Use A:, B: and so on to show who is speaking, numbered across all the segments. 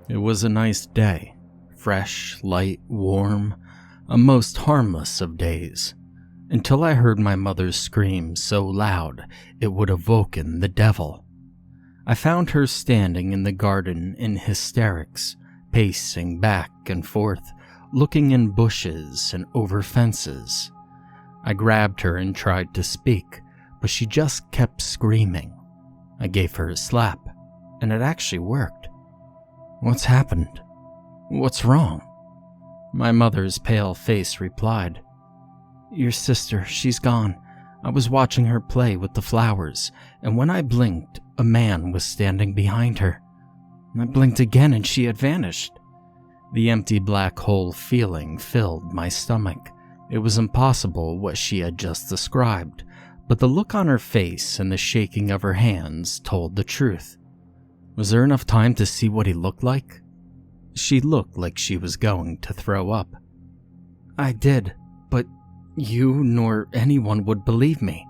A: It was a nice day. Fresh, light, warm, a most harmless of days. Until I heard my mother's scream so loud it would have woken the devil. I found her standing in the garden in hysterics, pacing back and forth, looking in bushes and over fences. I grabbed her and tried to speak, but she just kept screaming. I gave her a slap, and it actually worked. "What's happened? What's wrong?" My mother's pale face replied, "Your sister, she's gone. I was watching her play with the flowers, and when I blinked, a man was standing behind her. I blinked again and she had vanished." The empty black hole feeling filled my stomach. It was impossible what she had just described, but the look on her face and the shaking of her hands told the truth. Was there enough time to see what he looked like? She looked like she was going to throw up. "I did, but you nor anyone would believe me."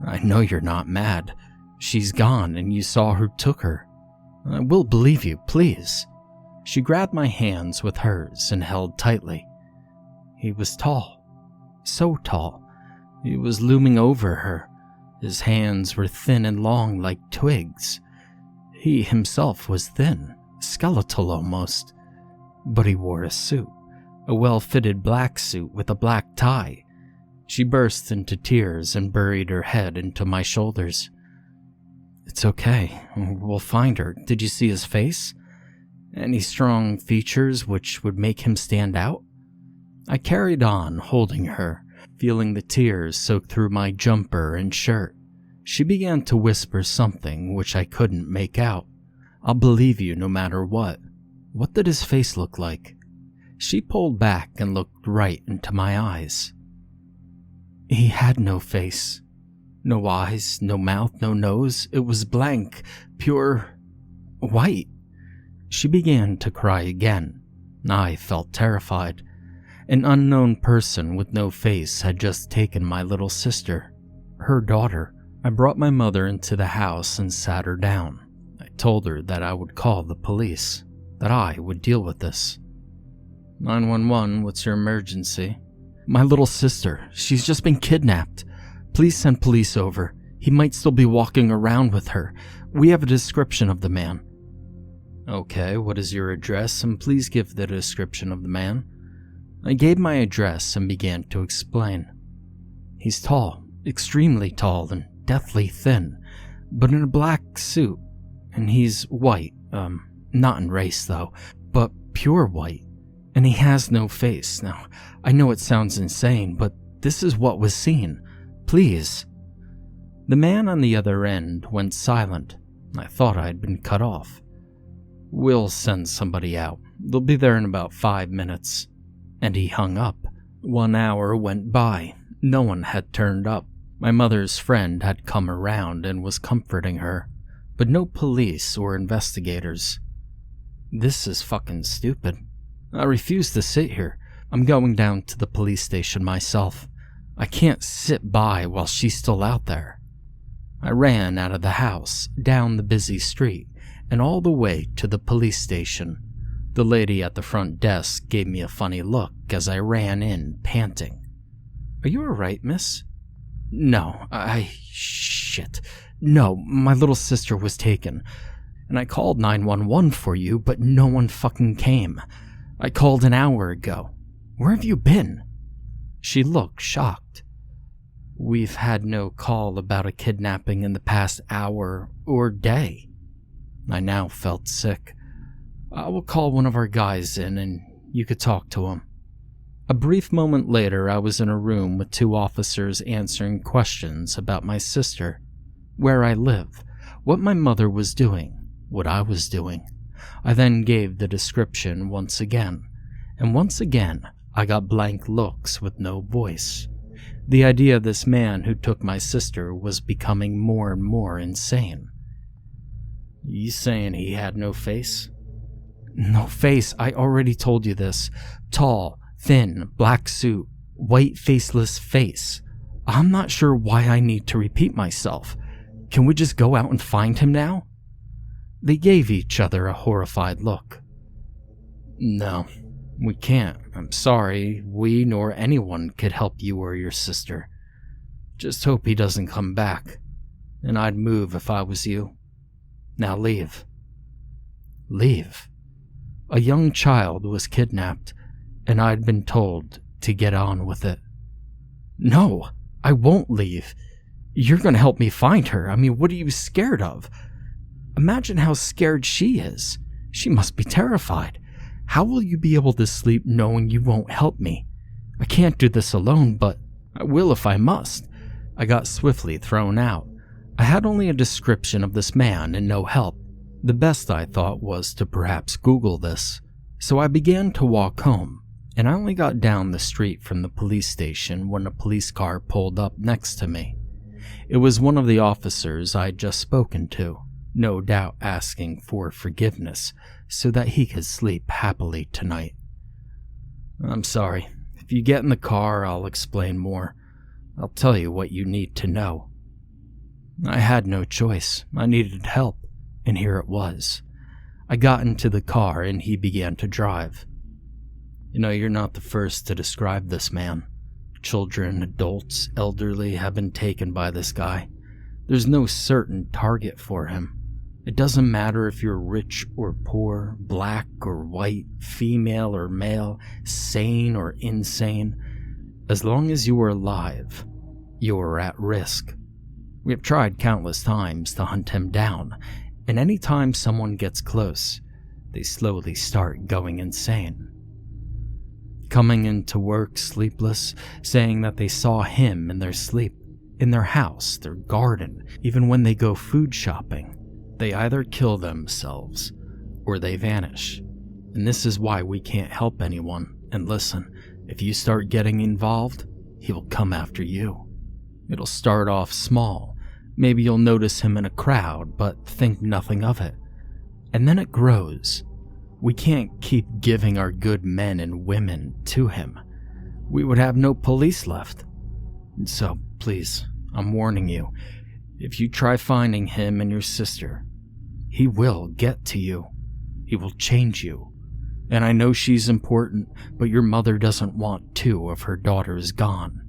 A: "I know you're not mad. She's gone and you saw who took her. I will believe you, please." She grabbed my hands with hers and held tightly. He was tall, so tall. He was looming over her. His hands were thin and long like twigs. He himself was thin, skeletal almost, but he wore a suit, a well-fitted black suit with a black tie. She burst into tears and buried her head into my shoulders. "It's okay, we'll find her. Did you see his face? Any strong features which would make him stand out?" I carried on, holding her, feeling the tears soak through my jumper and shirt. She began to whisper something which I couldn't make out. "I'll believe you no matter what. What did his face look like?" She pulled back and looked right into my eyes. "He had no face. No eyes, no mouth, no nose. It was blank, pure white." She began to cry again. I felt terrified. An unknown person with no face had just taken my little sister, her daughter. I brought my mother into the house and sat her down. I told her that I would call the police, that I would deal with this. 911, what's your emergency?" "My little sister, she's just been kidnapped. Please send police over. He might still be walking around with her. We have a description of the man." "Okay, what is your address, and please give the description of the man." I gave my address and began to explain. "He's tall, extremely tall and deathly thin, but in a black suit, and he's white, not in race though, but pure white, and he has no face. Now, I know it sounds insane, but this is what was seen. Please." The man on the other end went silent. I thought I had been cut off. "We'll send somebody out. They'll be there in about 5 minutes. And he hung up. 1 hour went by. No one had turned up. My mother's friend had come around and was comforting her, but no police or investigators. This is fucking stupid. I refuse to sit here. I'm going down to the police station myself. I can't sit by while she's still out there. I ran out of the house, down the busy street, and all the way to the police station. The lady at the front desk gave me a funny look as I ran in, panting. "Are you alright, miss?" "No, shit. No, my little sister was taken. And I called 911 for you, but no one fucking came. I called an hour ago. Where have you been?" She looked shocked. "We've had no call about a kidnapping in the past hour or day." I now felt sick. "I will call one of our guys in and you could talk to him." A brief moment later, I was in a room with 2 officers answering questions about my sister, where I live, what my mother was doing, what I was doing. I then gave the description once again, and once again I got blank looks with no voice. The idea of this man who took my sister was becoming more and more insane. "You saying he had no face?" "No face, I already told you this. Tall, thin, black suit, white faceless face. I'm not sure why I need to repeat myself. Can we just go out and find him now?" They gave each other a horrified look. "No, we can't. I'm sorry. We nor anyone could help you or your sister. Just hope he doesn't come back. And I'd move if I was you. Now leave." Leave? A young child was kidnapped, and I'd been told to get on with it. "No, I won't leave. You're going to help me find her. I mean, what are you scared of? Imagine how scared she is. She must be terrified. How will you be able to sleep knowing you won't help me? I can't do this alone, but I will if I must." I got swiftly thrown out. I had only a description of this man and no help. The best I thought was to perhaps Google this. So I began to walk home, and I only got down the street from the police station when a police car pulled up next to me. It was one of the officers I'd just spoken to, no doubt asking for forgiveness so that he could sleep happily tonight. "I'm sorry. If you get in the car, I'll explain more. I'll tell you what you need to know." I had no choice. I needed help, and here it was. I got into the car and he began to drive. You're not the first to describe this man. Children, adults, elderly have been taken by this guy. There's no certain target for him. It doesn't matter if you're rich or poor, black or white, female or male, sane or insane. As long as you are alive, you are at risk. We have tried countless times to hunt him down, and any time someone gets close, they slowly start going insane. Coming into work sleepless, saying that they saw him in their sleep, in their house, their garden, even when they go food shopping. They either kill themselves or they vanish. And this is why we can't help anyone. And listen, if you start getting involved, he will come after you. It'll start off small. Maybe you'll notice him in a crowd, but think nothing of it. And then it grows. We can't keep giving our good men and women to him. We would have no police left. So, please, I'm warning you. If you try finding him and your sister, he will get to you. He will change you. And I know she's important, but your mother doesn't want 2 of her daughters gone.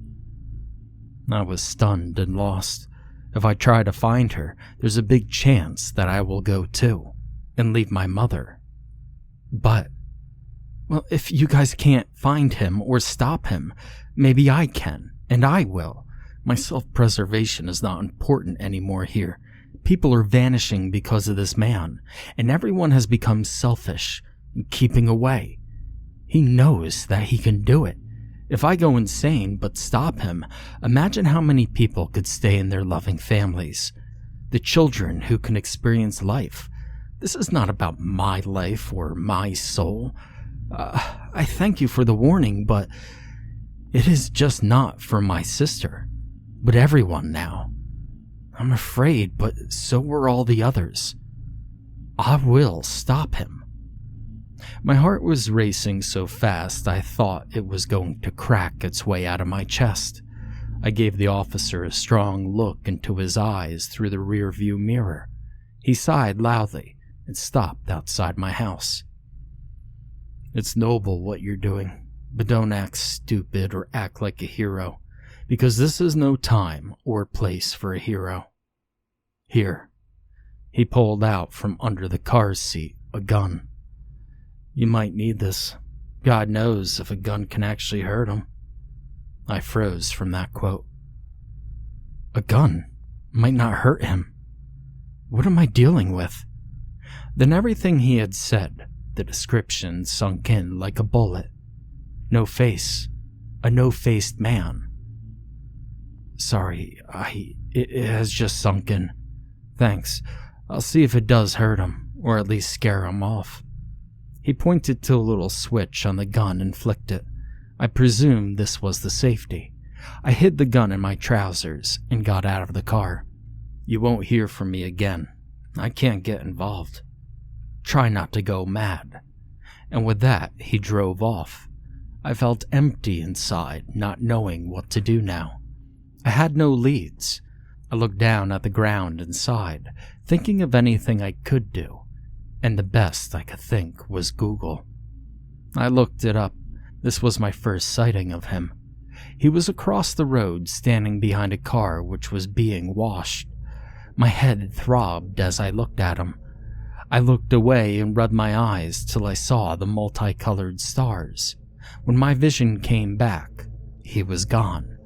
A: I was stunned and lost. If I try to find her, there's a big chance that I will go too, and leave my mother. But, well, if you guys can't find him or stop him, maybe I can, and I will. My self-preservation is not important anymore here. People are vanishing because of this man, and everyone has become selfish and keeping away. He knows that he can do it. If I go insane but stop him, imagine how many people could stay in their loving families. The children who can experience life. This is not about my life or my soul. I thank you for the warning, but it is just not for my sister, but everyone now. I'm afraid, but so were all the others. I will stop him. My heart was racing so fast I thought it was going to crack its way out of my chest. I gave the officer a strong look into his eyes through the rear-view mirror. He sighed loudly and stopped outside my house. It's noble what you're doing, but don't act stupid or act like a hero, because this is no time or place for a hero. Here. He pulled out from under the car's seat a gun. You might need this. God knows if a gun can actually hurt him. I froze from that quote. A gun might not hurt him. What am I dealing with? Then everything he had said, the description sunk in like a bullet. No face. A no-faced man. Sorry, it has just sunk in. Thanks. I'll see if it does hurt him, or at least scare him off. He pointed to a little switch on the gun and flicked it. I presumed this was the safety. I hid the gun in my trousers and got out of the car. You won't hear from me again. I can't get involved. Try not to go mad. And with that, he drove off. I felt empty inside, not knowing what to do now. I had no leads. I looked down at the ground and sighed, thinking of anything I could do. and the best I could think was Google. I looked it up. This was my first sighting of him. He was across the road standing behind a car which was being washed. My head throbbed as I looked at him. I looked away and rubbed my eyes till I saw the multicolored stars. When my vision came back, he was gone.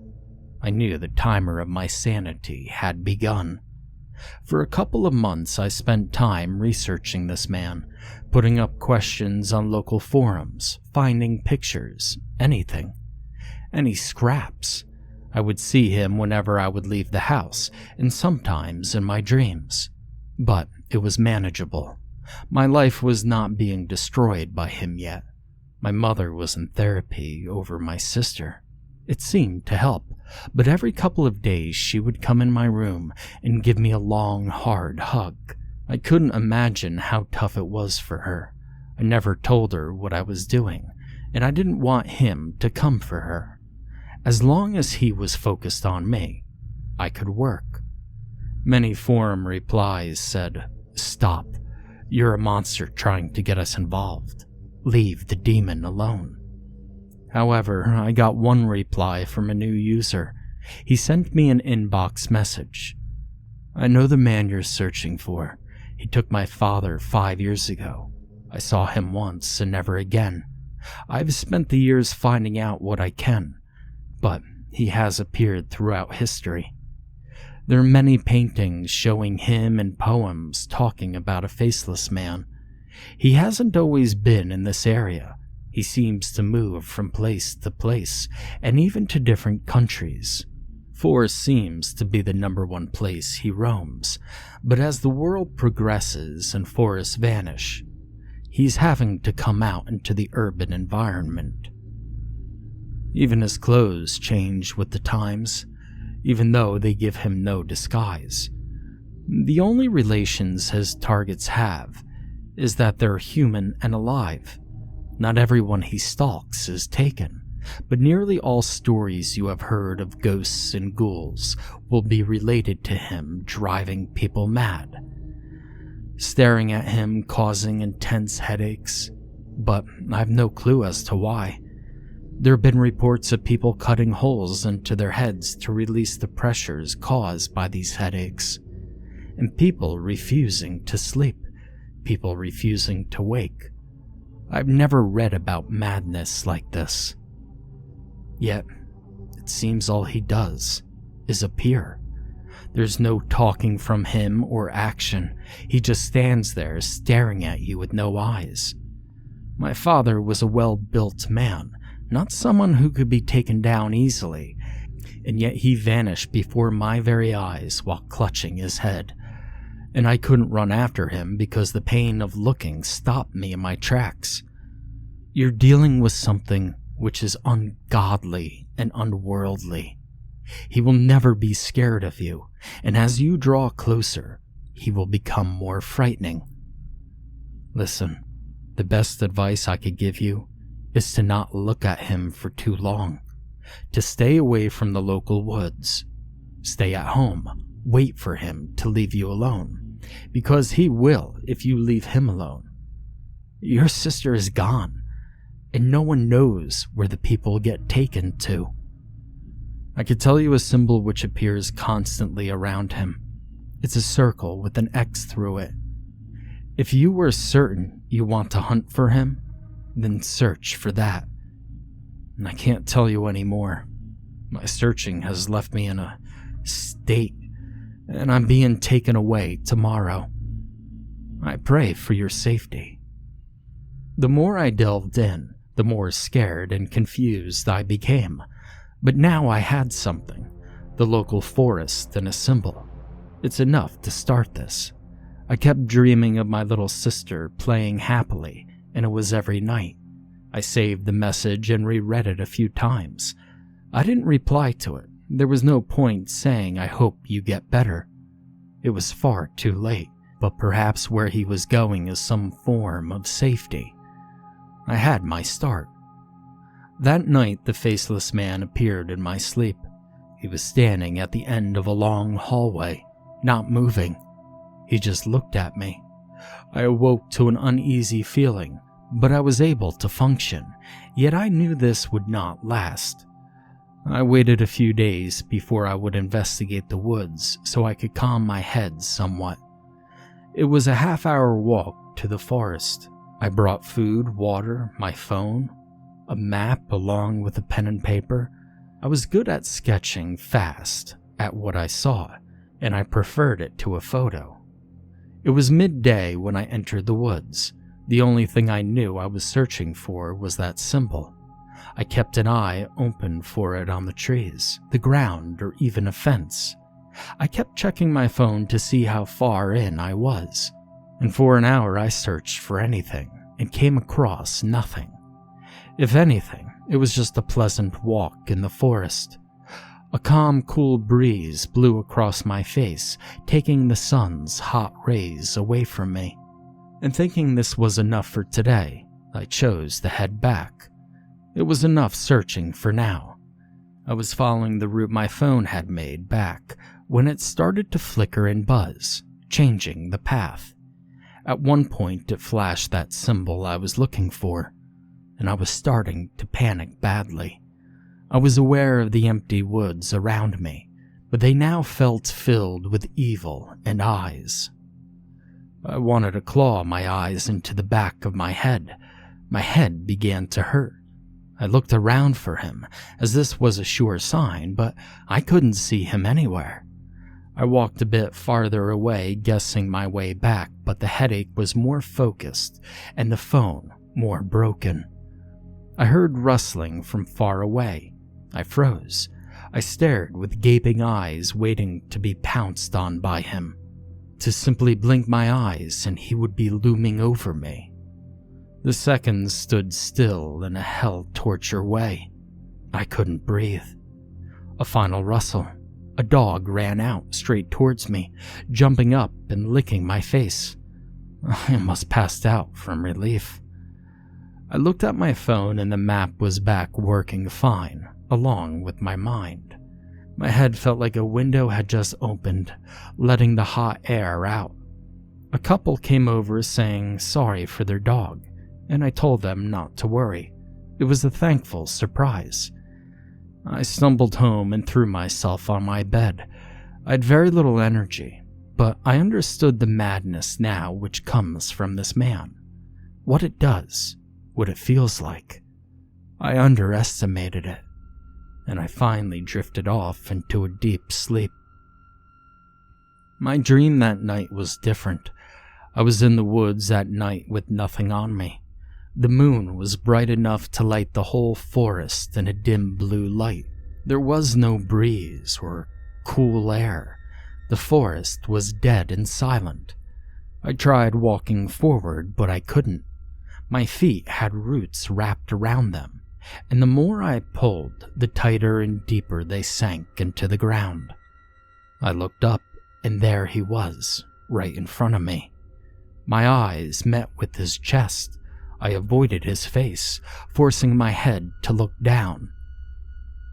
A: I knew the timer of my sanity had begun. For a couple of months I spent time researching this man, putting up questions on local forums, finding pictures, anything. Any scraps. I would see him whenever I would leave the house, and sometimes in my dreams. But it was manageable. My life was not being destroyed by him yet. My mother was in therapy over my sister. It seemed to help, but every couple of days she would come in my room and give me a long, hard hug. I couldn't imagine how tough it was for her. I never told her what I was doing, and I didn't want him to come for her. As long as he was focused on me, I could work. Many forum replies said, "Stop. You're a monster trying to get us involved. Leave the demon alone." However, I got one reply from a new user. He sent me an inbox message. "I know the man you're searching for. He took my father 5 years ago. I saw him once and never again. I've spent the years finding out what I can, but he has appeared throughout history. There are many paintings showing him and poems talking about a faceless man. He hasn't always been in this area. He seems to move from place to place, and even to different countries. Forest seems to be the #1 place he roams, but as the world progresses and forests vanish, he's having to come out into the urban environment. Even his clothes change with the times, even though they give him no disguise. The only relations his targets have is that they're human and alive. Not everyone he stalks is taken, but nearly all stories you have heard of ghosts and ghouls will be related to him driving people mad. Staring at him causing intense headaches, but I've no clue as to why. There have been reports of people cutting holes into their heads to release the pressures caused by these headaches, and people refusing to sleep, people refusing to wake. I've never read about madness like this. Yet, it seems all he does is appear. There's no talking from him or action. He just stands there staring at you with no eyes. My father was a well-built man, not someone who could be taken down easily, and yet he vanished before my very eyes while clutching his head. And I couldn't run after him because the pain of looking stopped me in my tracks. You're dealing with something which is ungodly and unworldly. He will never be scared of you, and as you draw closer, he will become more frightening. Listen, the best advice I could give you is to not look at him for too long, to stay away from the local woods. Stay at home, wait for him to leave you alone, because he will if you leave him alone. Your sister is gone, and no one knows where the people get taken to. I could tell you a symbol which appears constantly around him. It's a circle with an X through it. If you were certain you want to hunt for him, then search for that. And I can't tell you any more. My searching has left me in a state, and I'm being taken away tomorrow. I pray for your safety. The more I delved in, the more scared and confused I became. But now I had something, the local forest and a symbol. It's enough to start this. I kept dreaming of my little sister playing happily, and it was every night. I saved the message and reread it a few times. I didn't reply to it. There was no point saying I hope you get better. It was far too late, but perhaps where he was going is some form of safety. I had my start. That night, the faceless man appeared in my sleep. He was standing at the end of a long hallway, not moving. He just looked at me. I awoke to an uneasy feeling, but I was able to function, yet I knew this would not last. I waited a few days before I would investigate the woods so I could calm my head somewhat. It was a half-hour walk to the forest. I brought food, water, my phone, a map along with a pen and paper. I was good at sketching fast at what I saw, and I preferred it to a photo. It was midday when I entered the woods. The only thing I knew I was searching for was that symbol. I kept an eye open for it on the trees, the ground, or even a fence. I kept checking my phone to see how far in I was, and for an hour I searched for anything and came across nothing. If anything, it was just a pleasant walk in the forest. A calm, cool breeze blew across my face, taking the sun's hot rays away from me. And thinking this was enough for today, I chose to head back. It was enough searching for now. I was following the route my phone had made back when it started to flicker and buzz, changing the path. At one point it flashed that symbol I was looking for, and I was starting to panic badly. I was aware of the empty woods around me, but they now felt filled with evil and eyes. I wanted to claw my eyes into the back of my head. My head began to hurt. I looked around for him, as this was a sure sign, but I couldn't see him anywhere. I walked a bit farther away, guessing my way back, but the headache was more focused and the phone more broken. I heard rustling from far away. I froze. I stared with gaping eyes, waiting to be pounced on by him. To simply blink my eyes and he would be looming over me. The seconds stood still in a hell-torture way. I couldn't breathe. A final rustle. A dog ran out straight towards me, jumping up and licking my face. I almost passed out from relief. I looked at my phone and the map was back working fine, along with my mind. My head felt like a window had just opened, letting the hot air out. A couple came over saying sorry for their dog, and I told them not to worry. It was a thankful surprise. I stumbled home and threw myself on my bed. I had very little energy, but I understood the madness now which comes from this man. What it does, what it feels like. I underestimated it, and I finally drifted off into a deep sleep. My dream that night was different. I was in the woods at night with nothing on me. The moon was bright enough to light the whole forest in a dim blue light. There was no breeze or cool air. The forest was dead and silent. I tried walking forward, but I couldn't. My feet had roots wrapped around them, and the more I pulled, the tighter and deeper they sank into the ground. I looked up, and there he was, right in front of me. My eyes met with his chest. I avoided his face, forcing my head to look down.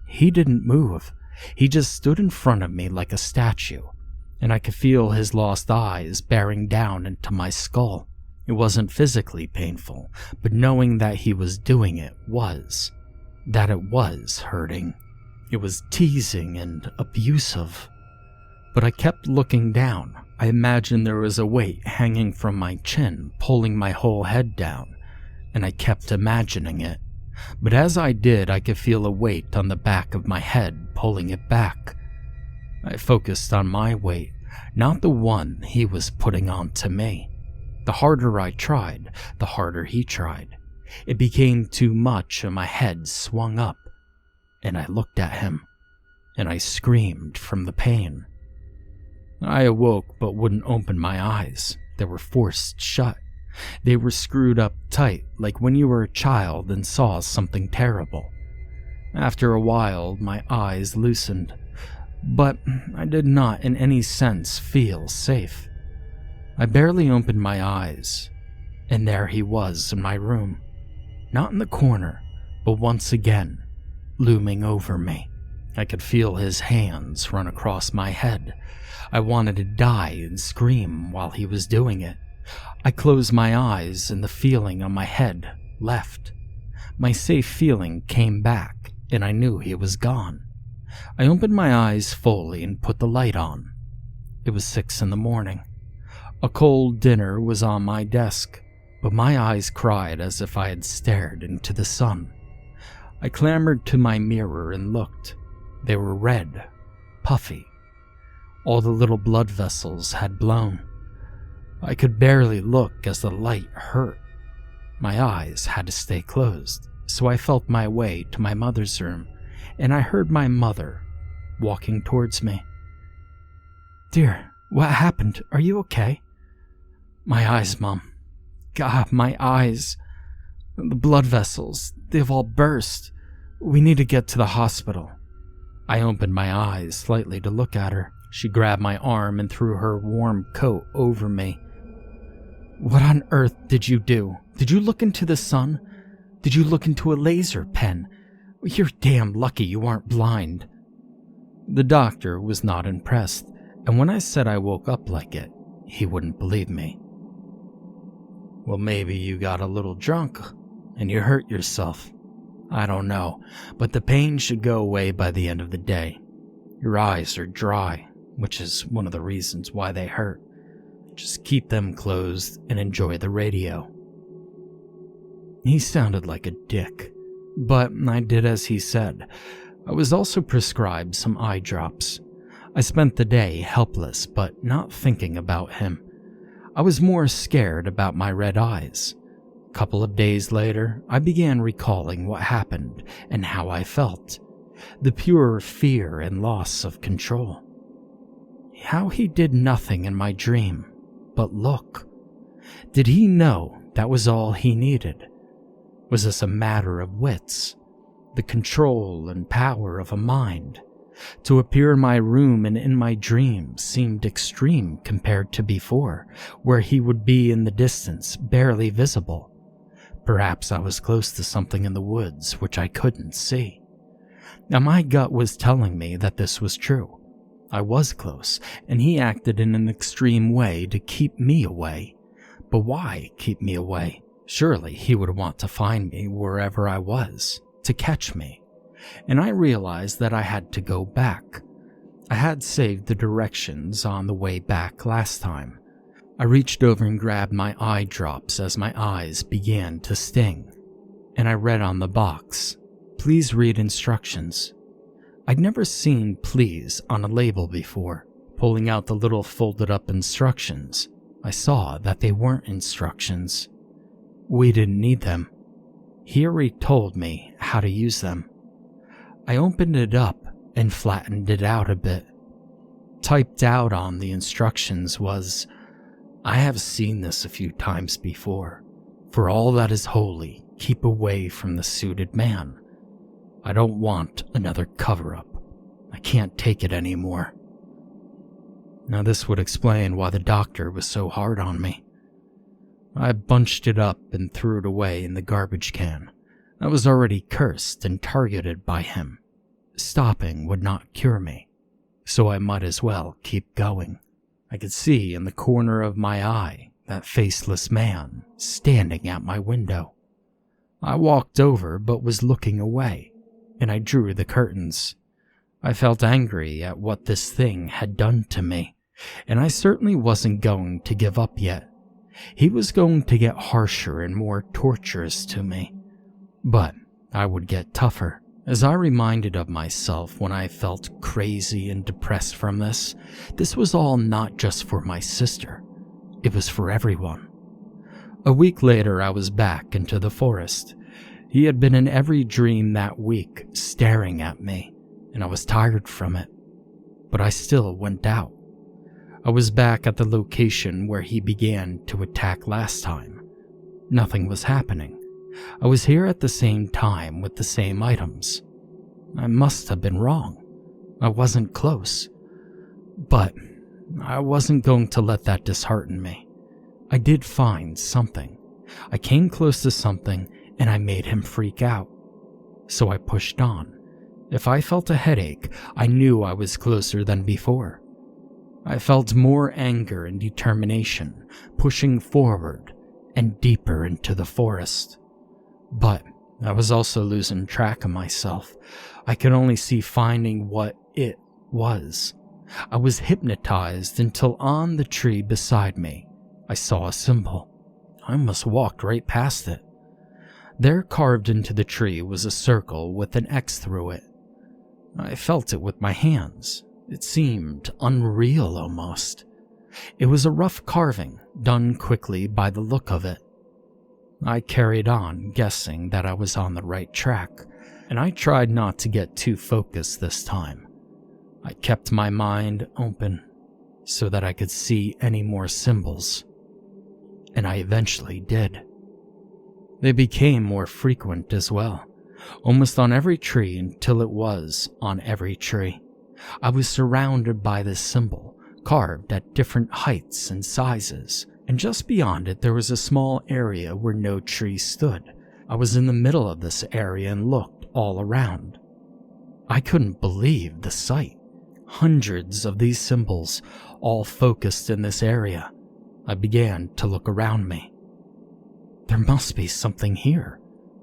A: He didn't move. He just stood in front of me like a statue, and I could feel his lost eyes bearing down into my skull. It wasn't physically painful, but knowing that he was doing it was. That it was hurting. It was teasing and abusive. But I kept looking down. I imagined there was a weight hanging from my chin, pulling my whole head down. And I kept imagining it. But as I did, I could feel a weight on the back of my head, pulling it back. I focused on my weight, not the one he was putting onto me. The harder I tried, the harder he tried. It became too much and my head swung up. And I looked at him, and I screamed from the pain. I awoke but wouldn't open my eyes. They were forced shut. They were screwed up tight, like when you were a child and saw something terrible. After a while, my eyes loosened, but I did not in any sense feel safe. I barely opened my eyes, and there he was in my room. Not in the corner, but once again, looming over me. I could feel his hands run across my head. I wanted to die and scream while he was doing it. I closed my eyes and the feeling on my head left. My safe feeling came back and I knew he was gone. I opened my eyes fully and put the light on. It was 6 a.m. A cold dinner was on my desk, but my eyes cried as if I had stared into the sun. I clambered to my mirror and looked. They were red, puffy. All the little blood vessels had blown. I could barely look as the light hurt. My eyes had to stay closed, so I felt my way to my mother's room, and I heard my mother walking towards me. "Dear, what happened? Are you okay?" "My eyes, Mom. God, my eyes. The blood vessels, they've all burst. We need to get to the hospital." I opened my eyes slightly to look at her. She grabbed my arm and threw her warm coat over me. "What on earth did you do? Did you look into the sun? Did you look into a laser pen? You're damn lucky you aren't blind." The doctor was not impressed, and when I said I woke up like it, he wouldn't believe me. "Well, maybe you got a little drunk and you hurt yourself. I don't know, but the pain should go away by the end of the day. Your eyes are dry, which is one of the reasons why they hurt. Just keep them closed and enjoy the radio." He sounded like a dick, but I did as he said. I was also prescribed some eye drops. I spent the day helpless, but not thinking about him. I was more scared about my red eyes. A couple of days later, I began recalling what happened and how I felt. The pure fear and loss of control. How he did nothing in my dream but look. Did he know that was all he needed? Was this a matter of wits? The control and power of a mind? To appear in my room and in my dreams seemed extreme compared to before, where he would be in the distance, barely visible. Perhaps I was close to something in the woods which I couldn't see. Now my gut was telling me that this was true. I was close, and he acted in an extreme way to keep me away. But why keep me away? Surely he would want to find me wherever I was, to catch me. And I realized that I had to go back. I had saved the directions on the way back last time. I reached over and grabbed my eye drops as my eyes began to sting. And I read on the box, "Please read instructions." I'd never seen "please" on a label before. Pulling out the little folded up instructions, I saw that they weren't instructions. We didn't need them. He already told me how to use them. I opened it up and flattened it out a bit. Typed out on the instructions was, "I have seen this a few times before. For all that is holy, keep away from the suited man. I don't want another cover-up. I can't take it anymore." Now this would explain why the doctor was so hard on me. I bunched it up and threw it away in the garbage can. I was already cursed and targeted by him. Stopping would not cure me, so I might as well keep going. I could see in the corner of my eye that faceless man standing at my window. I walked over but was looking away, and I drew the curtains. I felt angry at what this thing had done to me, and I certainly wasn't going to give up yet. He was going to get harsher and more torturous to me, but I would get tougher. As I reminded of myself when I felt crazy and depressed from this was all not just for my sister, it was for everyone. A week later, I was back into the forest. He had been in every dream that week, staring at me, and I was tired from it. But I still went out. I was back at the location where he began to attack last time. Nothing was happening. I was here at the same time with the same items. I must have been wrong. I wasn't close. But I wasn't going to let that dishearten me. I did find something. I came close to something and I made him freak out. So I pushed on. If I felt a headache, I knew I was closer than before. I felt more anger and determination, pushing forward and deeper into the forest. But I was also losing track of myself. I could only see finding what it was. I was hypnotized until on the tree beside me, I saw a symbol. I almost walked right past it. There, carved into the tree, was a circle with an X through it. I felt it with my hands. It seemed unreal almost. It was a rough carving, done quickly by the look of it. I carried on, guessing that I was on the right track, and I tried not to get too focused this time. I kept my mind open so that I could see any more symbols, and I eventually did. They became more frequent as well, almost on every tree until it was on every tree. I was surrounded by this symbol, carved at different heights and sizes, and just beyond it there was a small area where no tree stood. I was in the middle of this area and looked all around. I couldn't believe the sight. Hundreds of these symbols, all focused in this area. I began to look around me. There must be something here,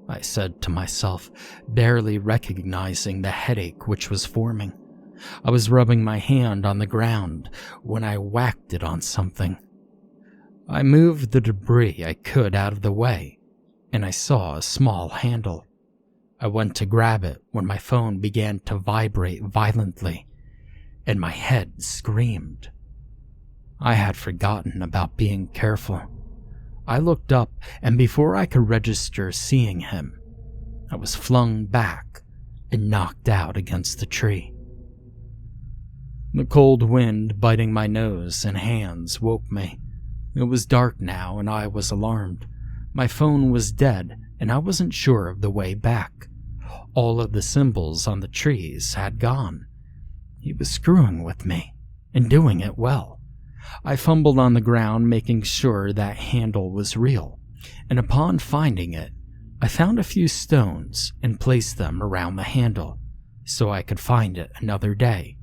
A: I said to myself, barely recognizing the headache which was forming. I was rubbing my hand on the ground when I whacked it on something. I moved the debris I could out of the way, and I saw a small handle. I went to grab it when my phone began to vibrate violently, and my head screamed. I had forgotten about being careful. I looked up, and before I could register seeing him, I was flung back and knocked out against the tree. The cold wind biting my nose and hands woke me. It was dark now, and I was alarmed. My phone was dead, and I wasn't sure of the way back. All of the symbols on the trees had gone. He was screwing with me, and doing it well. I fumbled on the ground, making sure that handle was real, and upon finding it, I found a few stones and placed them around the handle, so I could find it another day.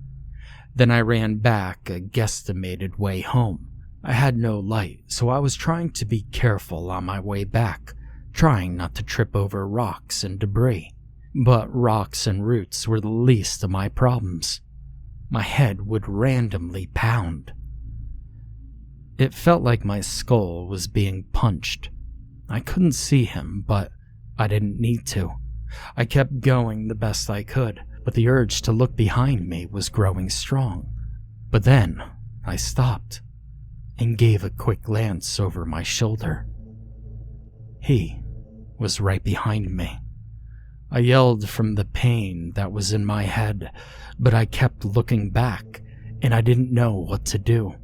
A: Then I ran back a guesstimated way home. I had no light, so I was trying to be careful on my way back, trying not to trip over rocks and debris. But rocks and roots were the least of my problems. My head would randomly pound. It felt like my skull was being punched. I couldn't see him, but I didn't need to. I kept going the best I could, but the urge to look behind me was growing strong. But then I stopped and gave a quick glance over my shoulder. He was right behind me. I yelled from the pain that was in my head, but I kept looking back, and I didn't know what to do.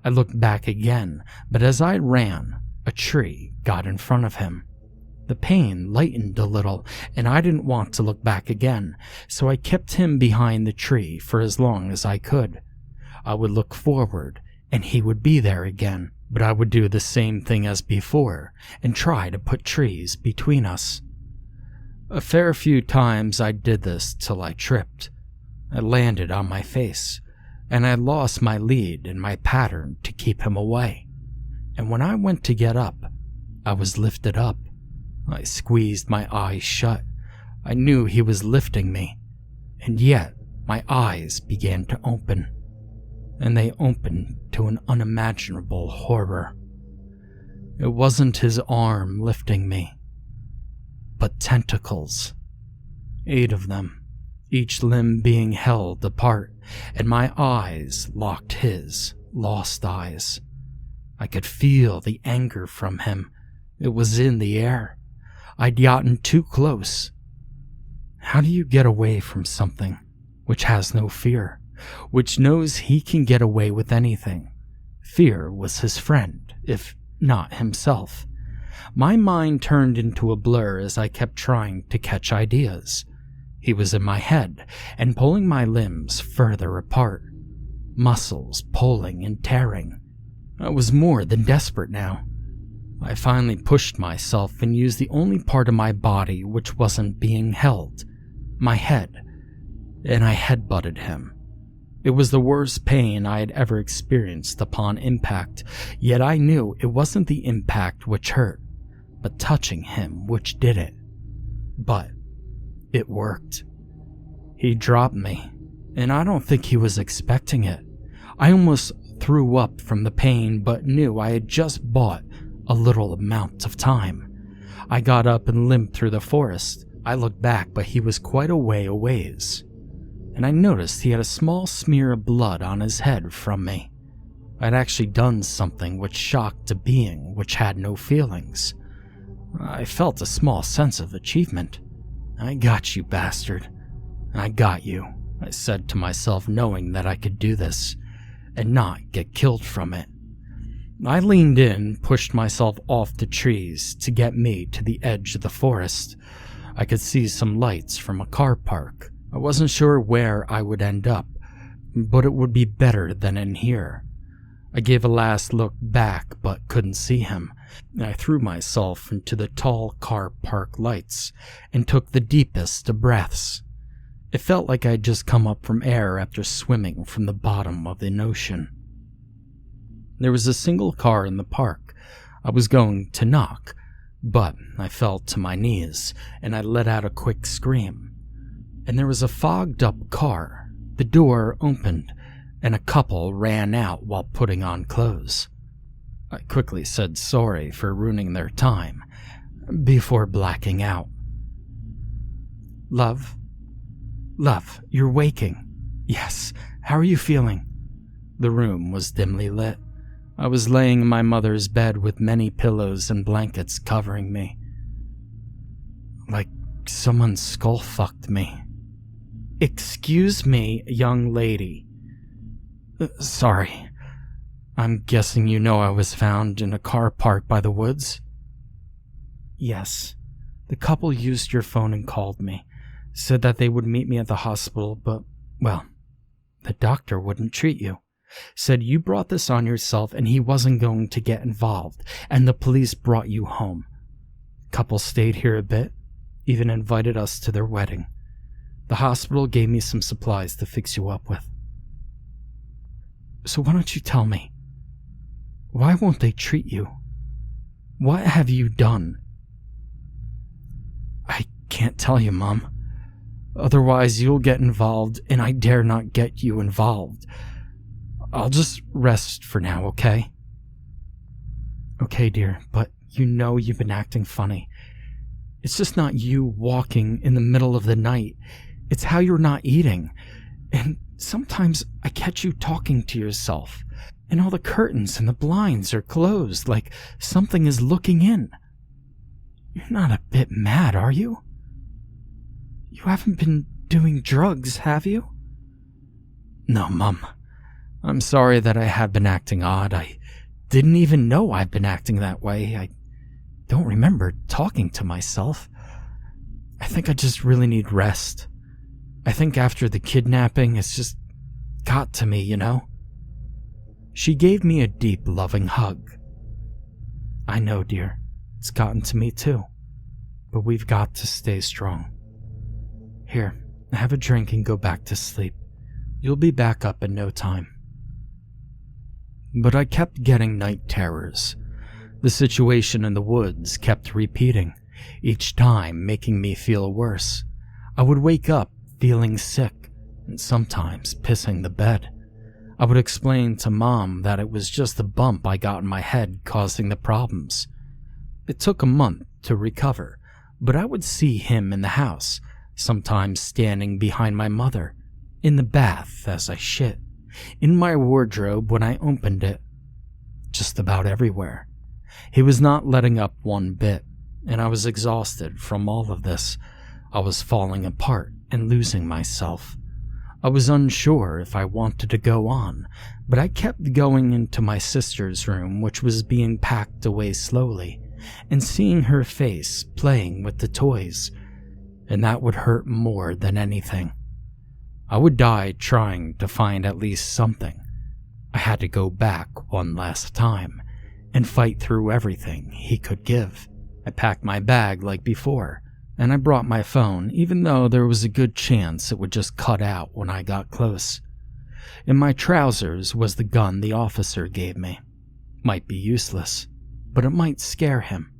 A: I looked back again, but as I ran, a tree got in front of him. The pain lightened a little, and I didn't want to look back again, so I kept him behind the tree for as long as I could. I would look forward, and he would be there again, but I would do the same thing as before, and try to put trees between us. A fair few times I did this till I tripped. I landed on my face, and I lost my lead in my pattern to keep him away. And when I went to get up, I was lifted up. I squeezed my eyes shut. I knew he was lifting me, and yet my eyes began to open. And they opened to an unimaginable horror. It wasn't his arm lifting me, but tentacles. 8 of them, each limb being held apart, and my eyes locked his lost eyes. I could feel the anger from him. It was in the air. I'd gotten too close. How do you get away from something which has no fear, which knows he can get away with anything? Fear was his friend, if not himself. My mind turned into a blur as I kept trying to catch ideas. He was in my head and pulling my limbs further apart, muscles pulling and tearing. I was more than desperate now. I finally pushed myself and used the only part of my body which wasn't being held, my head, and I headbutted him. It was the worst pain I had ever experienced upon impact, yet I knew it wasn't the impact which hurt, but touching him which did it. But it worked. He dropped me, and I don't think he was expecting it. I almost threw up from the pain, but knew I had just bought a little amount of time. I got up and limped through the forest. I looked back, but he was quite a ways, and I noticed he had a small smear of blood on his head from me. I'd actually done something which shocked a being which had no feelings. I felt a small sense of achievement. I got you, bastard. I got you, I said to myself, knowing that I could do this and not get killed from it. I leaned in, pushed myself off the trees to get me to the edge of the forest. I could see some lights from a car park. I wasn't sure where I would end up, but it would be better than in here. I gave a last look back but couldn't see him. I threw myself into the tall car park lights and took the deepest of breaths. It felt like I had just come up from air after swimming from the bottom of the ocean. There was a single car in the park. I was going to knock, but I fell to my knees and I let out a quick scream. And there was a fogged up car. The door opened and a couple ran out while putting on clothes. I quickly said sorry for ruining their time before blacking out. Love, you're waking. Yes, how are you feeling? The room was dimly lit. I was laying in my mother's bed with many pillows and blankets covering me. Like someone skull-fucked me. Excuse me, young lady. Sorry. I'm guessing you know I was found in a car parked by the woods? Yes. The couple used your phone and called me. Said that they would meet me at the hospital, but, well, the doctor wouldn't treat you. Said you brought this on yourself and he wasn't going to get involved, and the police brought you home. Couple stayed here a bit, even invited us to their wedding. The hospital gave me some supplies to fix you up with. So why don't you tell me? Why won't they treat you? What have you done? I can't tell you, Mom. Otherwise you'll get involved, and I dare not get you involved. I'll just rest for now, okay? Okay, dear, but you know you've been acting funny. It's just not you walking in the middle of the night. It's how you're not eating. And sometimes I catch you talking to yourself, and all the curtains and the blinds are closed like something is looking in. You're not a bit mad, are you? You haven't been doing drugs, have you? No, Mum. I'm sorry that I have been acting odd. I didn't even know I've been acting that way. I don't remember talking to myself. I think I just really need rest. I think after the kidnapping, it's just got to me, you know? She gave me a deep, loving hug. I know, dear. It's gotten to me too. But we've got to stay strong. Here, have a drink and go back to sleep. You'll be back up in no time. But I kept getting night terrors. The situation in the woods kept repeating, each time making me feel worse. I would wake up feeling sick and sometimes pissing the bed. I would explain to Mom that it was just the bump I got in my head causing the problems. It took a month to recover, but I would see him in the house, sometimes standing behind my mother, in the bath as I shit, in my wardrobe when I opened it, just about everywhere. He was not letting up one bit, and I was exhausted from all of this. I was falling apart and losing myself. I was unsure if I wanted to go on, but I kept going into my sister's room, which was being packed away slowly, and seeing her face playing with the toys, and that would hurt more than anything. I would die trying to find at least something. I had to go back one last time and fight through everything he could give. I packed my bag like before, and I brought my phone, even though there was a good chance it would just cut out when I got close. In my trousers was the gun the officer gave me. Might be useless, but it might scare him.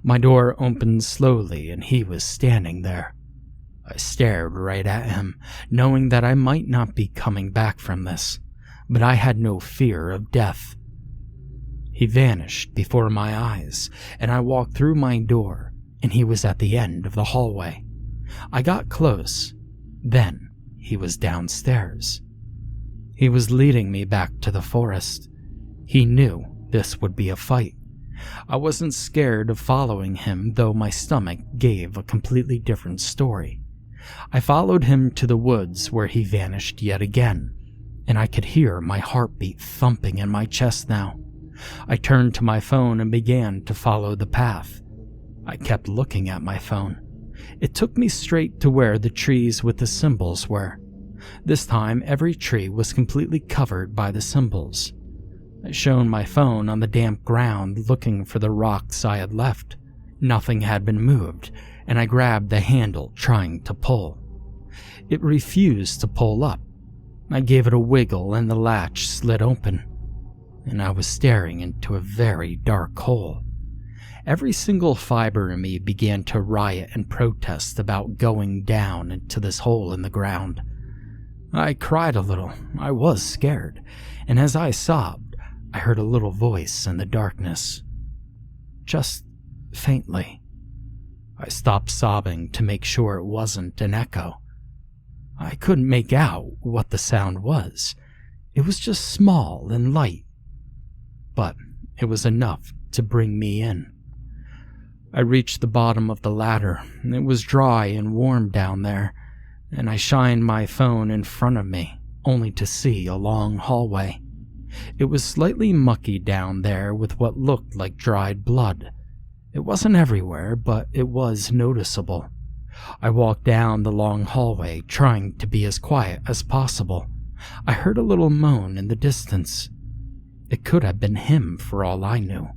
A: My door opened slowly and he was standing there. I stared right at him, knowing that I might not be coming back from this, but I had no fear of death. He vanished before my eyes, and I walked through my door, and he was at the end of the hallway. I got close. Then he was downstairs. He was leading me back to the forest. He knew this would be a fight. I wasn't scared of following him, though my stomach gave a completely different story. I followed him to the woods where he vanished yet again, and I could hear my heartbeat thumping in my chest now. I turned to my phone and began to follow the path. I kept looking at my phone. It took me straight to where the trees with the symbols were. This time, every tree was completely covered by the symbols. I shone my phone on the damp ground looking for the rocks I had left. Nothing had been moved, and I grabbed the handle trying to pull. It refused to pull up. I gave it a wiggle and the latch slid open, and I was staring into a very dark hole. Every single fiber in me began to riot and protest about going down into this hole in the ground. I cried a little. I was scared, and as I sobbed, I heard a little voice in the darkness. Just faintly. I stopped sobbing to make sure it wasn't an echo. I couldn't make out what the sound was. It was just small and light, but it was enough to bring me in. I reached the bottom of the ladder. It was dry and warm down there, and I shined my phone in front of me, only to see a long hallway. It was slightly mucky down there with what looked like dried blood. It wasn't everywhere, but it was noticeable. I walked down the long hallway, trying to be as quiet as possible. I heard a little moan in the distance. It could have been him for all I knew.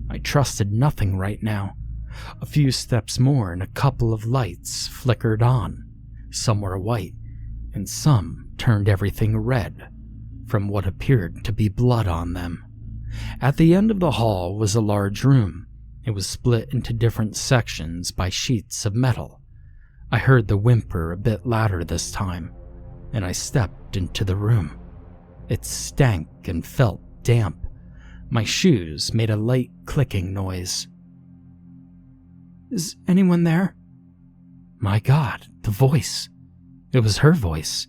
A: I trusted nothing right now. A few steps more and a couple of lights flickered on. Some were white, and some turned everything red, from what appeared to be blood on them. At the end of the hall was a large room. It was split into different sections by sheets of metal. I heard the whimper a bit louder this time, and I stepped into the room. It stank and felt damp. My shoes made a light clicking noise. "Is anyone there?" My God, the voice. It was her voice.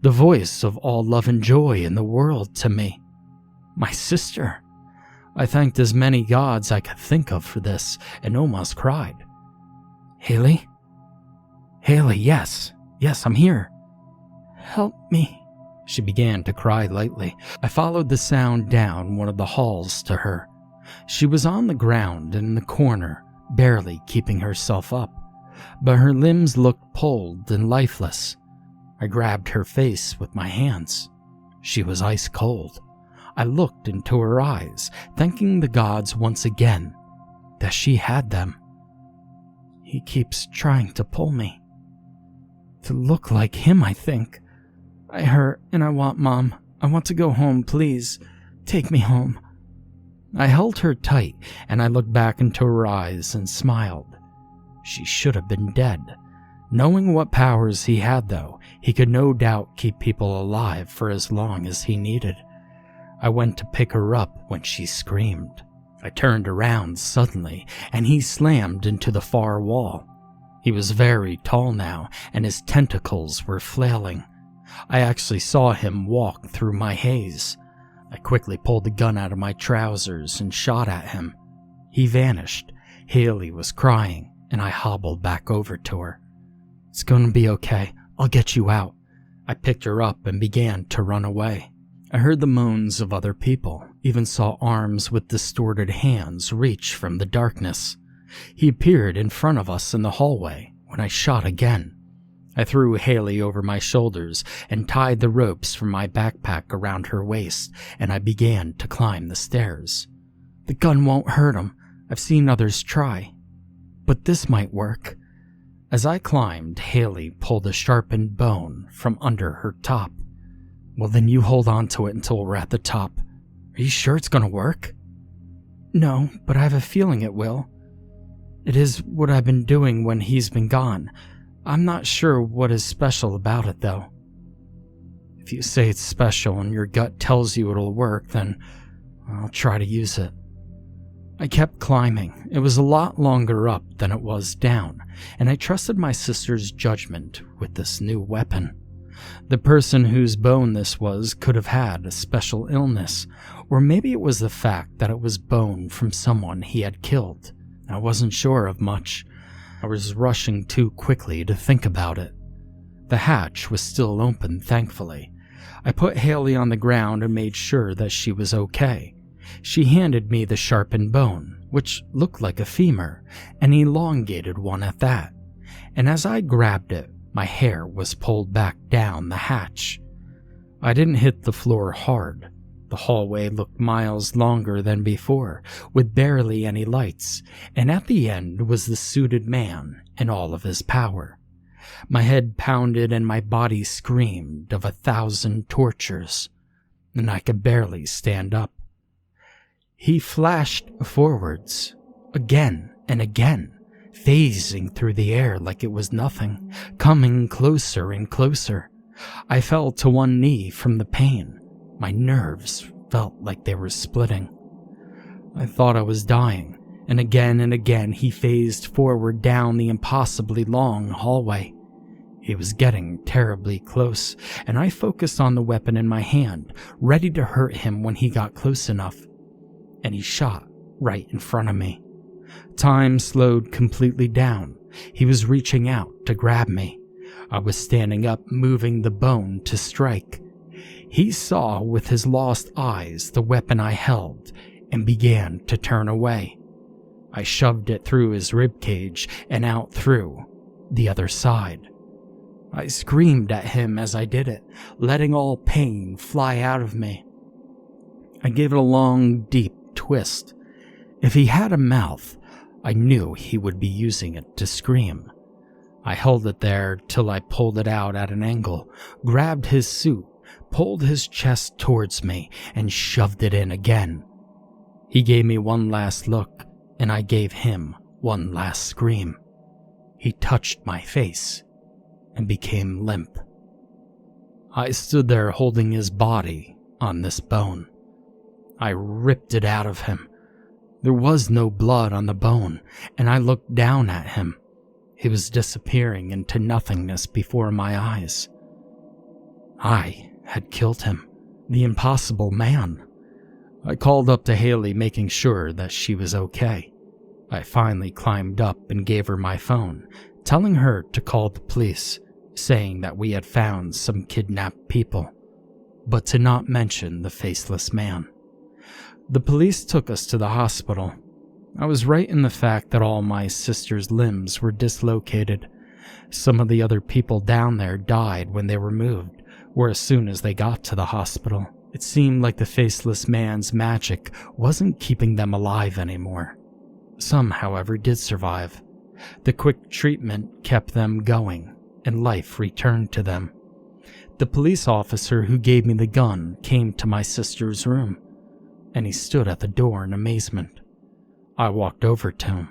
A: The voice of all love and joy in the world to me. My sister. I thanked as many gods I could think of for this, and almost cried. "Haley? Haley, yes. Yes, I'm here." "Help me." She began to cry lightly. I followed the sound down one of the halls to her. She was on the ground in the corner, barely keeping herself up, but her limbs looked pulled and lifeless. I grabbed her face with my hands. She was ice cold. I looked into her eyes, thanking the gods once again that she had them. "He keeps trying to pull me. To look like him, I think. I hurt and I want Mom. I want to go home, please. Take me home." I held her tight and I looked back into her eyes and smiled. She should have been dead. Knowing what powers he had, though, he could no doubt keep people alive for as long as he needed. I went to pick her up when she screamed. I turned around suddenly, and he slammed into the far wall. He was very tall now, and his tentacles were flailing. I actually saw him walk through my haze. I quickly pulled the gun out of my trousers and shot at him. He vanished. Haley was crying, and I hobbled back over to her. "It's going to be okay. I'll get you out." I picked her up and began to run away. I heard the moans of other people, even saw arms with distorted hands reach from the darkness. He appeared in front of us in the hallway when I shot again. I threw Haley over my shoulders and tied the ropes from my backpack around her waist, and I began to climb the stairs. The gun won't hurt him. I've seen others try. But this might work. As I climbed, Haley pulled a sharpened bone from under her top. Well, then you hold on to it until we're at the top. Are you sure it's gonna work? No, but I have a feeling it will. It is what I've been doing when he's been gone. I'm not sure what is special about it, though. If you say it's special and your gut tells you it'll work, then I'll try to use it. I kept climbing. It was a lot longer up than it was down, and I trusted my sister's judgment with this new weapon. The person whose bone this was could have had a special illness, or maybe it was the fact that it was bone from someone he had killed. I wasn't sure of much. I was rushing too quickly to think about it. The hatch was still open, thankfully. I put Haley on the ground and made sure that she was okay. She handed me the sharpened bone, which looked like a femur, an elongated one at that. And as I grabbed it, my hair was pulled back down the hatch. I didn't hit the floor hard. The hallway looked miles longer than before, with barely any lights, and at the end was the suited man in all of his power. My head pounded and my body screamed of 1,000 tortures, and I could barely stand up. He flashed forwards, again and again, phasing through the air like it was nothing, coming closer and closer. I fell to one knee from the pain. My nerves felt like they were splitting. I thought I was dying, and again he phased forward down the impossibly long hallway. He was getting terribly close, and I focused on the weapon in my hand, ready to hurt him when he got close enough. And he shot right in front of me. Time slowed completely down. He was reaching out to grab me. I was standing up, moving the bone to strike. He saw with his lost eyes the weapon I held and began to turn away. I shoved it through his ribcage and out through the other side. I screamed at him as I did it, letting all pain fly out of me. I gave it a long, deep twist. If he had a mouth, I knew he would be using it to scream. I held it there till I pulled it out at an angle, grabbed his suit, pulled his chest towards me, and shoved it in again. He gave me one last look, and I gave him one last scream. He touched my face and became limp. I stood there holding his body on this bone. I ripped it out of him. There was no blood on the bone, and I looked down at him. He was disappearing into nothingness before my eyes. I had killed him, the impossible man. I called up to Haley, making sure that she was okay. I finally climbed up and gave her my phone, telling her to call the police, saying that we had found some kidnapped people, but to not mention the faceless man. The police took us to the hospital. I was right in the fact that all my sister's limbs were dislocated. Some of the other people down there died when they were moved, or as soon as they got to the hospital. It seemed like the faceless man's magic wasn't keeping them alive anymore. Some, however, did survive. The quick treatment kept them going, and life returned to them. The police officer who gave me the gun came to my sister's room, and he stood at the door in amazement. I walked over to him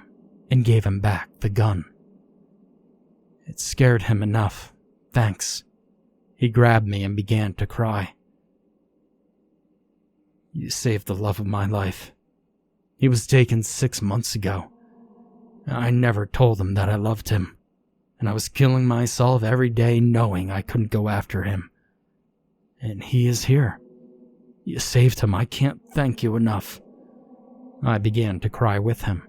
A: and gave him back the gun. It scared him enough, thanks. He grabbed me and began to cry. You saved the love of my life. He was taken 6 months ago. I never told him that I loved him, and I was killing myself every day knowing I couldn't go after him. And he is here. You saved him. I can't thank you enough. I began to cry with him.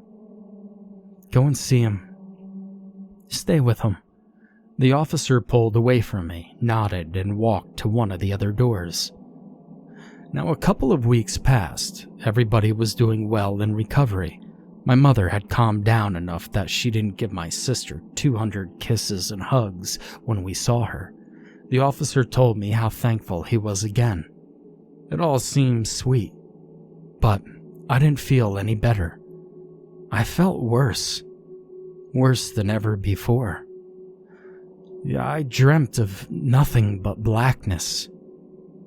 A: Go and see him. Stay with him. The officer pulled away from me, nodded, and walked to one of the other doors. Now, a couple of weeks passed. Everybody was doing well in recovery. My mother had calmed down enough that she didn't give my sister 200 kisses and hugs when we saw her. The officer told me how thankful he was again. It all seemed sweet, but I didn't feel any better. I felt worse than ever before. I dreamt of nothing but blackness,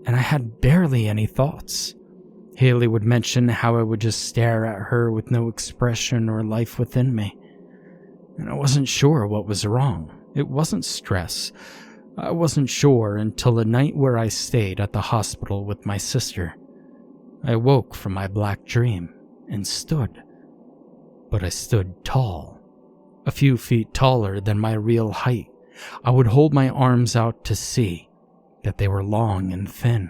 A: and I had barely any thoughts. Haley would mention how I would just stare at her with no expression or life within me, and I wasn't sure what was wrong. It wasn't stress. I wasn't sure until a night where I stayed at the hospital with my sister. I woke from my black dream and stood. But I stood tall, a few feet taller than my real height. I would hold my arms out to see that they were long and thin.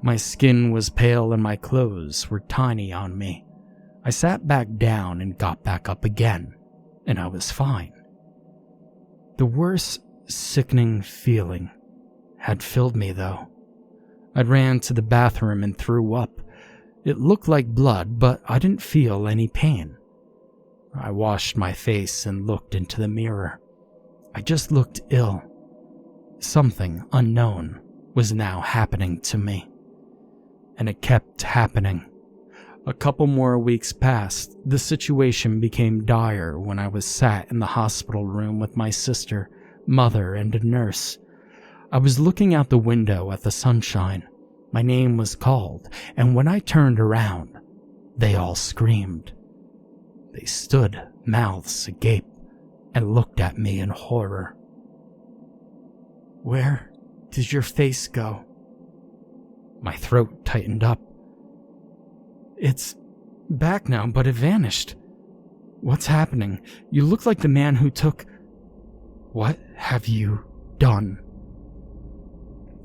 A: My skin was pale and my clothes were tiny on me. I sat back down and got back up again, and I was fine. The worst sickening feeling had filled me, though. I ran to the bathroom and threw up. It looked like blood, but I didn't feel any pain. I washed my face and looked into the mirror. I just looked ill. Something unknown was now happening to me. And it kept happening. A couple more weeks passed. The situation became dire when I was sat in the hospital room with my sister, mother, and a nurse. I was looking out the window at the sunshine. My name was called, and when I turned around, they all screamed. They stood, mouths agape, and looked at me in horror. "Where did your face go?" My throat tightened up. "It's back now, but it vanished. What's happening? You look like the man who took..." "What have you done?"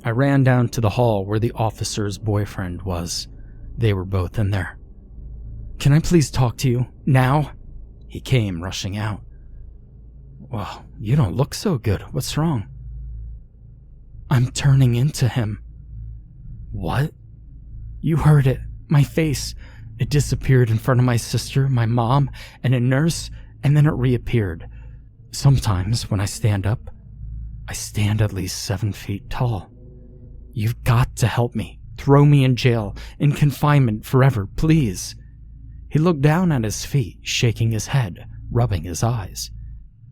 A: I ran down to the hall where the officer's boyfriend was. They were both in there. "Can I please talk to you? Now?" He came rushing out. "Well, you don't look so good. What's wrong?" "I'm turning into him." "What?" "You heard it. My face. It disappeared in front of my sister, my mom, and a nurse, and then it reappeared. Sometimes when I stand up, I stand at least 7 feet tall. You've got to help me. Throw me in jail, in confinement forever, please." He looked down at his feet, shaking his head, rubbing his eyes.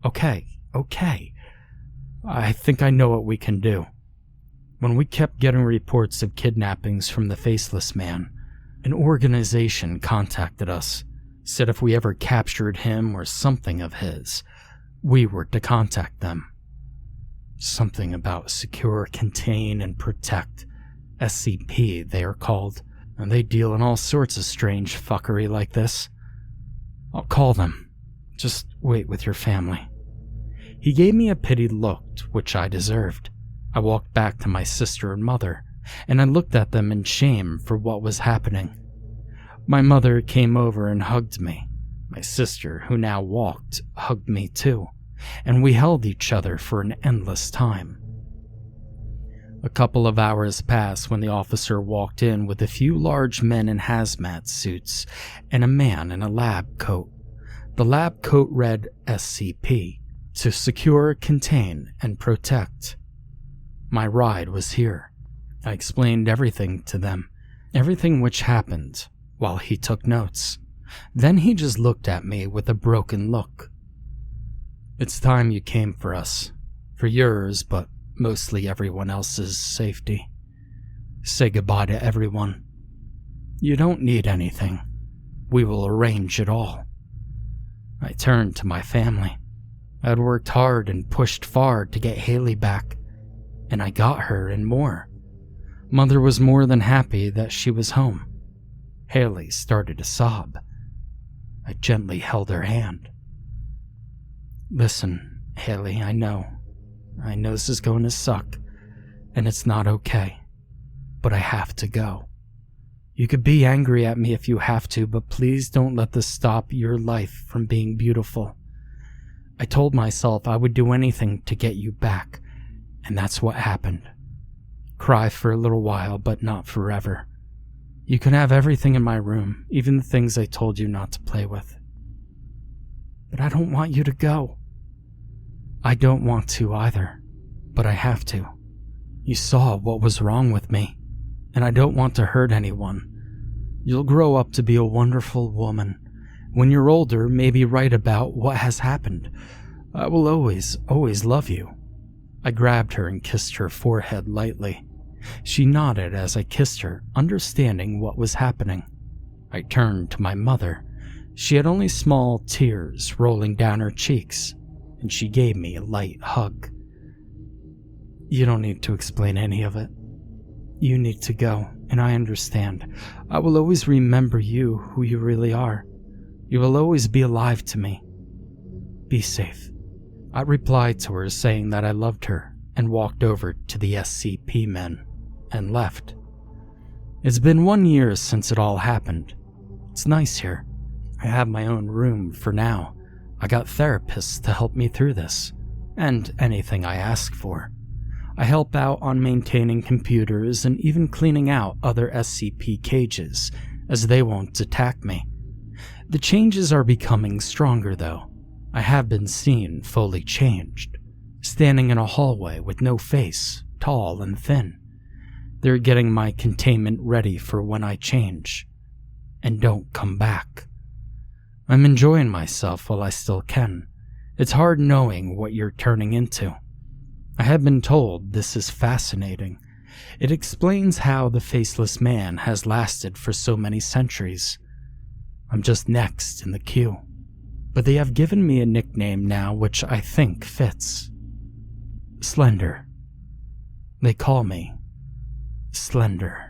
A: Okay. I think I know what we can do. When we kept getting reports of kidnappings from the Faceless man, an organization contacted us, said if we ever captured him or something of his, we were to contact them. Something about secure, contain, and protect. SCP, they are called, and they deal in all sorts of strange fuckery like this. I'll call them. Just wait with your family. He gave me a pitied look, which I deserved. I walked back to my sister and mother, and I looked at them in shame for what was happening. My mother came over and hugged me. My sister, who now walked, hugged me too, and we held each other for an endless time. A couple of hours passed when the officer walked in with a few large men in hazmat suits and a man in a lab coat. The lab coat read SCP, to secure, contain, and protect. My ride was here. I explained everything to them, everything which happened, while he took notes. Then he just looked at me with a broken look. "It's time you came for us. For yours, but mostly everyone else's safety. Say goodbye to everyone. You don't need anything. We will arrange it all." I turned to my family. I had worked hard and pushed far to get Haley back, and I got her and more. Mother was more than happy that she was home. Haley started to sob. I gently held her hand. "Listen, Haley, I know this is going to suck, and it's not okay, but I have to go. You could be angry at me if you have to, but please don't let this stop your life from being beautiful. I told myself I would do anything to get you back, and that's what happened. Cry for a little while, but not forever. You can have everything in my room, even the things I told you not to play with. But I don't want you to go." "I don't want to either, but I have to. You saw what was wrong with me, and I don't want to hurt anyone. You'll grow up to be a wonderful woman. When you're older, maybe write about what has happened. I will always love you." I grabbed her and kissed her forehead lightly. She nodded as I kissed her, understanding what was happening. I turned to my mother. She had only small tears rolling down her cheeks, and she gave me a light hug. "You don't need to explain any of it. You need to go, and I understand. I will always remember you, who you really are. You will always be alive to me. Be safe." I replied to her saying that I loved her and walked over to the SCP men and left. It's been 1 year since it all happened. It's nice here. I have my own room for now. I got therapists to help me through this, and anything I ask for. I help out on maintaining computers and even cleaning out other SCP cages, as they won't attack me. The changes are becoming stronger though. I have been seen fully changed, standing in a hallway with no face, tall and thin. They're getting my containment ready for when I change, and don't come back. I'm enjoying myself while I still can. It's hard knowing what you're turning into. I have been told this is fascinating. It explains how the Faceless Man has lasted for so many centuries. I'm just next in the queue. But they have given me a nickname now which I think fits. Slender. They call me Slender.